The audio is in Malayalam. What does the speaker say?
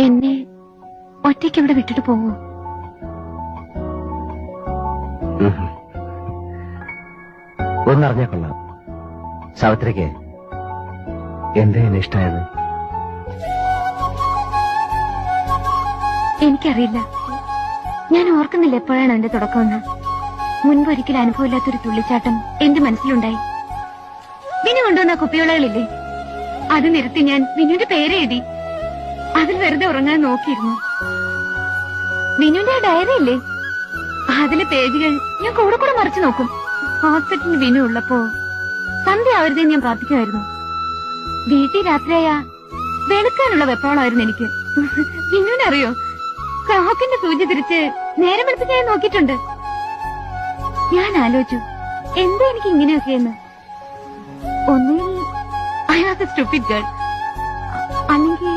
എന്നെ ഒറ്റയ്ക്ക് ഇവിടെ വിട്ടിട്ട് പോവോ? ഒന്നറിഞ്ഞാ കൊള്ളാം, സാവിത്രിക്ക് എന്റെ എന്നെ ഇഷ്ടമായത്. എനിക്കറിയില്ല, ഞാൻ ഓർക്കുന്നില്ല എപ്പോഴാണ് എന്റെ തുടക്കമെന്ന്. മുൻപൊരിക്കലും അനുഭവമില്ലാത്തൊരു തുള്ളിച്ചാട്ടം എന്റെ മനസ്സിലുണ്ടായി. വിനു കൊണ്ടുവന്ന കുപ്പിവളകളില്ലേ, അത് നിരത്തി ഞാൻ വിനുവിന്റെ പേര് എഴുതി. അതിൽ വെറുതെ ഉറങ്ങാൻ നോക്കിയിരുന്നു. വിനുവിന്റെ ആ ഡയറി ഇല്ലേ, അതിലെ പേജുകൾ ഞാൻ കൂടെ കൂടെ മറിച്ചു നോക്കും. ഹോസ്പിറ്റലിൽ വിനു ഉള്ളപ്പോ സന്ധ്യ ആവരുതേ ഞാൻ പ്രാർത്ഥിക്കുമായിരുന്നു. വീട്ടിൽ രാത്രിയായ വെളുക്കാനുള്ള വെപ്രോളായിരുന്നു എനിക്ക്. വിനുവിനറിയോ, ക്ലോക്കിന്റെ സൂചി തിരിച്ച് നേരം വെളുപ്പ് ഞാൻ നോക്കിയിട്ടുണ്ട്. ഞാൻ ആലോചിച്ചു, എന്താ എനിക്ക് ഇങ്ങനെയൊക്കെയെന്ന്. ഒന്നിൽ I was A stupid girl, അല്ലെങ്കിൽ